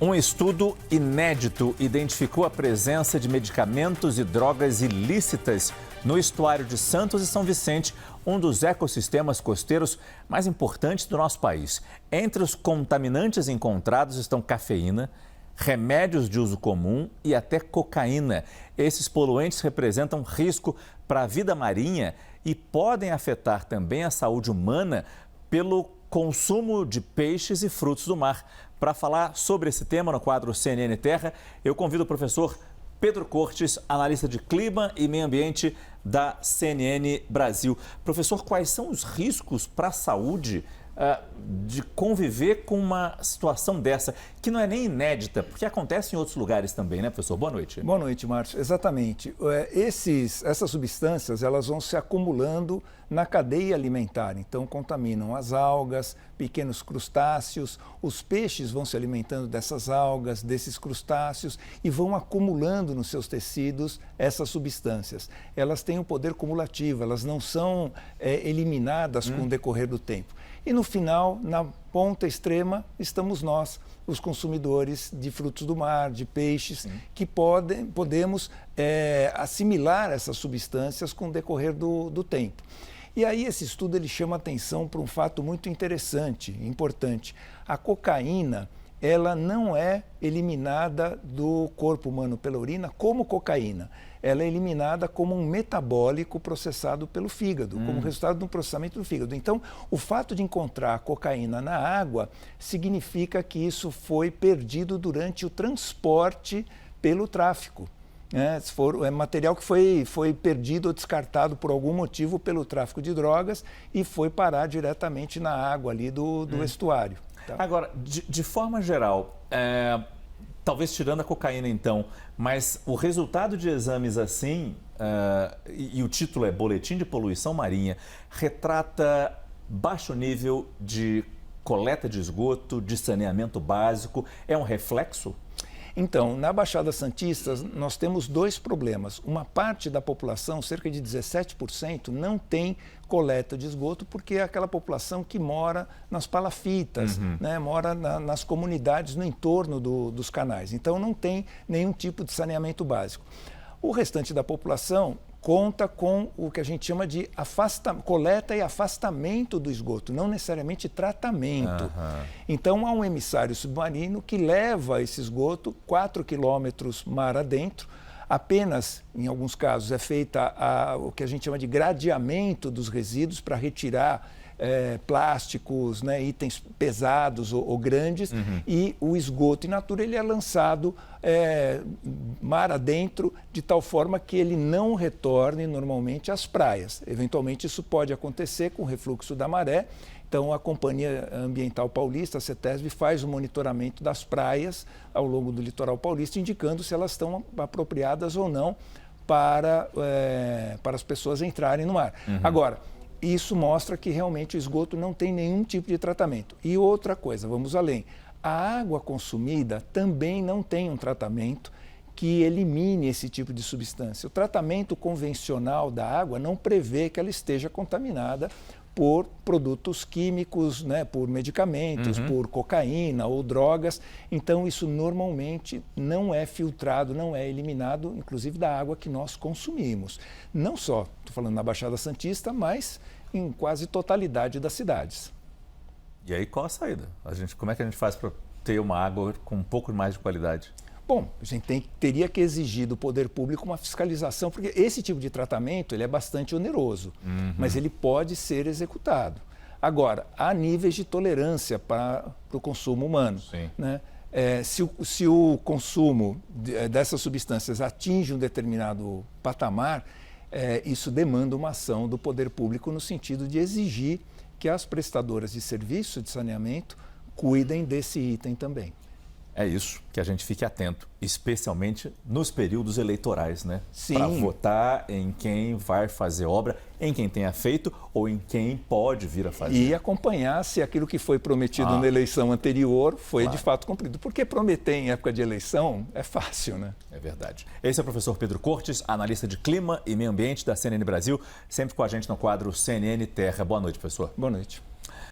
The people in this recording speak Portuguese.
Um estudo inédito identificou a presença de medicamentos e drogas ilícitas no estuário de Santos e São Vicente, um dos ecossistemas costeiros mais importantes do nosso país. Entre os contaminantes encontrados estão cafeína, remédios de uso comum e até cocaína. Esses poluentes representam risco para a vida marinha e podem afetar também a saúde humana pelo consumo de peixes e frutos do mar. Para falar sobre esse tema no quadro CNN Terra, eu convido o professor Pedro Cortes, analista de clima e meio ambiente da CNN Brasil. Professor, quais são os riscos para a saúde de conviver com uma situação dessa, que não é nem inédita, porque acontece em outros lugares também, né, professor? Boa noite. Boa noite, Márcio. Exatamente. Essas substâncias, elas vão se acumulando na cadeia alimentar, então contaminam as algas, pequenos crustáceos, os peixes vão se alimentando dessas algas, desses crustáceos e vão acumulando nos seus tecidos essas substâncias. Elas têm um poder cumulativo, elas não são eliminadas com o decorrer do tempo. E no final, na ponta extrema, estamos nós, os consumidores de frutos do mar, de peixes, que podemos assimilar essas substâncias com o decorrer do tempo. E aí esse estudo ele chama atenção para um fato muito interessante, importante. A cocaína, ela não é eliminada do corpo humano pela urina como cocaína. Ela é eliminada como um metabólico processado pelo fígado, como resultado do processamento do fígado. Então, o fato de encontrar cocaína na água significa que isso foi perdido durante o transporte pelo tráfico. É material que foi perdido ou descartado por algum motivo pelo tráfico de drogas e foi parar diretamente na água ali do estuário. Tá? Agora, de forma geral, talvez tirando a cocaína então, mas o resultado de exames assim, e o título é Boletim de Poluição Marinha, retrata baixo nível de coleta de esgoto, de saneamento básico, é um reflexo? Então, na Baixada Santista, nós temos dois problemas. Uma parte da população, cerca de 17%, não tem coleta de esgoto porque é aquela população que mora nas palafitas, mora nas comunidades no entorno dos canais. Então, não tem nenhum tipo de saneamento básico. O restante da população conta com o que a gente chama de coleta e afastamento do esgoto, não necessariamente tratamento. Então, há um emissário submarino que leva esse esgoto 4 quilômetros mar adentro. Apenas, em alguns casos, é feita o que a gente chama de gradeamento dos resíduos para retirar plásticos, itens pesados ou grandes, e o esgoto in natura ele é lançado mar adentro, de tal forma que ele não retorne normalmente às praias. Eventualmente isso pode acontecer com o refluxo da maré. Então a Companhia Ambiental Paulista, a CETESB, faz o monitoramento das praias ao longo do litoral paulista, indicando se elas estão apropriadas ou não para as pessoas entrarem no mar. Agora, isso mostra que realmente o esgoto não tem nenhum tipo de tratamento. E outra coisa, vamos além. A água consumida também não tem um tratamento que elimine esse tipo de substância. O tratamento convencional da água não prevê que ela esteja contaminada por produtos químicos, por medicamentos, por cocaína ou drogas. Então, isso normalmente não é filtrado, não é eliminado, inclusive da água que nós consumimos. Não só, estou falando na Baixada Santista, mas em quase totalidade das cidades. E aí, qual a saída? Como é que a gente faz para ter uma água com um pouco mais de qualidade? Bom, a gente teria que exigir do poder público uma fiscalização, porque esse tipo de tratamento ele é bastante oneroso, mas ele pode ser executado. Agora, há níveis de tolerância para o consumo humano. Se o consumo dessas substâncias atinge um determinado patamar, isso demanda uma ação do poder público no sentido de exigir que as prestadoras de serviço de saneamento cuidem desse item também. É isso, que a gente fique atento, especialmente nos períodos eleitorais, né? Sim. Para votar em quem vai fazer obra, em quem tenha feito ou em quem pode vir a fazer. E acompanhar se aquilo que foi prometido na eleição anterior foi de fato cumprido. Porque prometer em época de eleição é fácil, né? É verdade. Esse é o professor Pedro Cortes, analista de clima e meio ambiente da CNN Brasil, sempre com a gente no quadro CNN Terra. Boa noite, professor. Boa noite.